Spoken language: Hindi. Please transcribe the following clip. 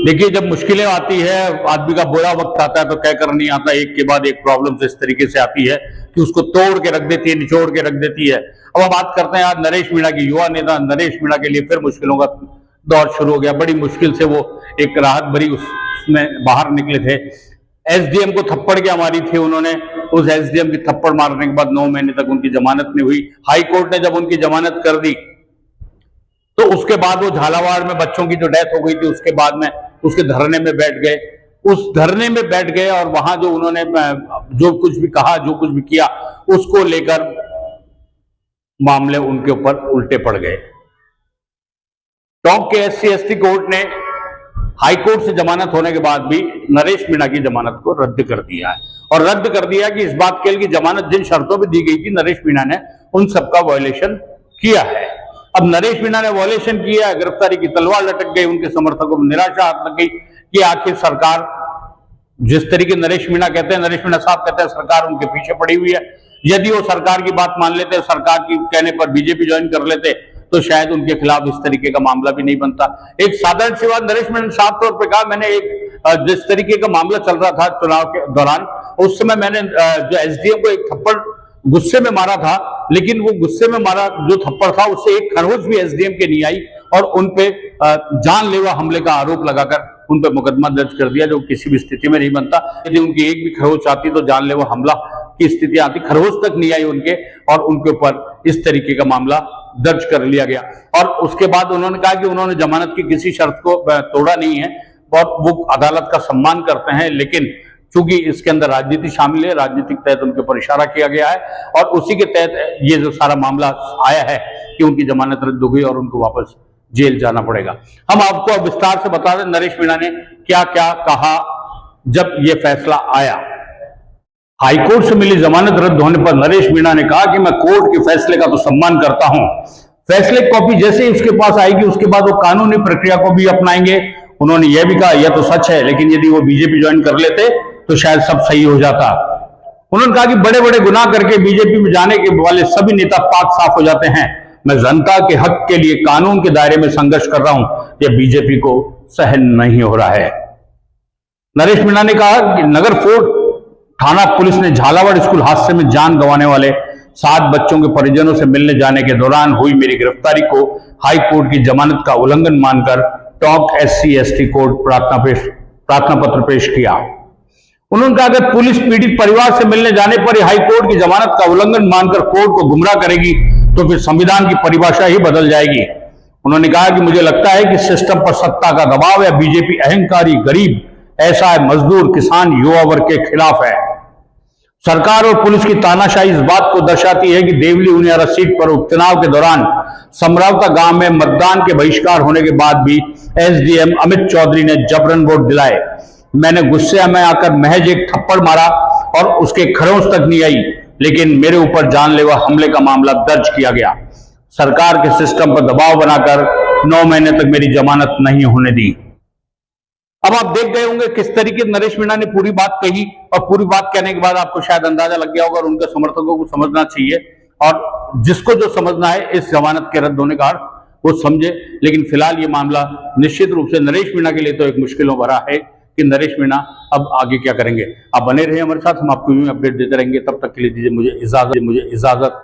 देखिए, जब मुश्किलें आती है, आदमी का बुरा वक्त आता है तो कह कर नहीं आता, एक के बाद एक प्रॉब्लम इस तरीके से आती है कि उसको तोड़ के रख देती है, निचोड़ के रख देती है। अब हम बात करते हैं आज नरेश मीणा की। युवा नेता नरेश मीणा के लिए फिर मुश्किलों का दौर शुरू हो गया। बड़ी मुश्किल से वो एक राहत भरी उसमें बाहर निकले थे। एसडीएम को थप्पड़ क्या मारी थी उन्होंने। उस एसडीएम की थप्पड़ मारने के बाद 9 महीने तक उनकी जमानत नहीं हुई। हाई कोर्ट ने जब उनकी जमानत कर दी तो उसके बाद वो झालावाड़ में बच्चों की जो डेथ हो गई थी, उसके बाद में उसके धरने में बैठ गए। उस धरने में बैठ गए और वहां जो उन्होंने जो कुछ भी कहा, जो कुछ भी किया, उसको लेकर मामले उनके ऊपर उल्टे पड़ गए। टोंक के SC/ST कोर्ट ने हाई कोर्ट से जमानत होने के बाद भी नरेश मीणा की जमानत को रद्द कर दिया है। और रद्द कर दिया कि इस बात के लिए कि जमानत जिन शर्तों पर दी गई थी, नरेश मीणा ने उन सबका वायलेशन किया है। अब नरेश मीणा ने वायलेशन किया, गिरफ्तारी की तलवार लटक गई। उनके समर्थकों में निराशा हाथ लग गई कि आखिर सरकार, जिस तरीके नरेश मीणा कहते हैं, नरेश मीणा साहब कहते हैं, सरकार उनके पीछे पड़ी हुई है। यदि वो सरकार की बात मान लेते, सरकार की कहने पर बीजेपी ज्वाइन कर लेते, तो शायद उनके खिलाफ इस तरीके का मामला भी नहीं बनता। एक साधारण सी बात नरेश मीणा ने साफ तौर पर कहा, मैंने एक जिस तरीके का मामला चल रहा था चुनाव के दौरान, उस समय मैंने जो एसडीएम को एक थप्पड़ गुस्से में मारा था, लेकिन वो गुस्से में मारा जो थप्पड़ था, उससे एक खरोच भी एसडीएम के नहीं आई और उनपे जानलेवा हमले का आरोप लगाकर उन पर मुकदमा दर्ज कर दिया, जो किसी भी स्थिति में नहीं बनता। यदि उनकी एक भी खरोच आती तो जानलेवा हमला की स्थिति आती। खरोच तक नहीं आई उनके, और उनके ऊपर इस तरीके का मामला दर्ज कर लिया गया। और उसके बाद उन्होंने कहा कि उन्होंने जमानत की किसी शर्त को तोड़ा नहीं है और वो अदालत का सम्मान करते हैं, लेकिन चूंकि इसके अंदर राजनीति शामिल है, राजनीतिक तहत उनके ऊपर इशारा किया गया है और उसी के तहत ये जो सारा मामला आया है कि उनकी जमानत रद्द हो गई और उनको वापस जेल जाना पड़ेगा। हम आपको अब विस्तार से बता दें नरेश मीणा ने क्या क्या कहा जब ये फैसला आया। हाईकोर्ट से मिली जमानत रद्द होने पर नरेश मीणा ने कहा कि मैं कोर्ट के फैसले का तो सम्मान करता हूं, फैसले की कॉपी जैसे ही उसके पास आएगी उसके बाद वो कानूनी प्रक्रिया को भी अपनाएंगे। उन्होंने यह भी कहा, यह तो सच है, लेकिन यदि वो बीजेपी ज्वाइन कर लेते तो शायद सब सही हो जाता। उन्होंने कहा कि बड़े बड़े गुनाह करके बीजेपी में जाने के वाले सभी नेता पाक साफ हो जाते हैं। मैं जनता के हक के लिए कानून के दायरे में संघर्ष कर रहा हूं, यह बीजेपी को सहन नहीं हो रहा है। नरेश मीणा ने कहा कि नगर फोर्ट थाना पुलिस ने झालावाड़ स्कूल हादसे में जान गंवाने वाले 7 बच्चों के परिजनों से मिलने जाने के दौरान हुई मेरी गिरफ्तारी को हाई कोर्ट की जमानत का उल्लंघन मानकर टोंक SC/ST कोर्ट प्रार्थना पत्र पेश किया। उन्होंने कहा अगर पुलिस पीड़ित परिवार से मिलने जाने पर हाई कोर्ट की जमानत का उल्लंघन मानकर कोर्ट को गुमराह करेगी तो फिर संविधान की परिभाषा ही बदल जाएगी। उन्होंने कहा कि मुझे लगता है कि सिस्टम पर सत्ता का दबाव या बीजेपी अहंकारी, गरीब, असहाय, मजदूर, किसान, युवा वर्ग के खिलाफ है। सरकार और पुलिस की तानाशाही इस बात को दर्शाती है कि देवली उनियारा सीट पर उपचुनाव के दौरान समरावता गांव में मतदान के बहिष्कार होने के बाद भी एसडीएम अमित चौधरी ने जबरन वोट दिलाए। मैंने गुस्से में आकर महज एक थप्पड़ मारा और उसके खरोंच तक नहीं आई, लेकिन मेरे ऊपर जानलेवा हमले का मामला दर्ज किया गया। सरकार के सिस्टम पर दबाव बनाकर 9 महीने तक मेरी जमानत नहीं होने दी। अब आप देख गए होंगे किस तरीके नरेश मीणा ने पूरी बात कही, और पूरी बात कहने के बाद आपको शायद अंदाजा लग गया होगा और उनके समर्थकों को समझना चाहिए, और जिसको जो समझना है इस जमानत के रद्द होने का अर्थ वो समझे। लेकिन फिलहाल ये मामला निश्चित रूप से नरेश मीणा के लिए तो एक मुश्किलों भरा है कि नरेश मीणा अब आगे क्या करेंगे। आप बने रहिए हमारे साथ, हम आपको यूं अपडेट देते रहेंगे। तब तक के लिए दीजिए मुझे इजाजत।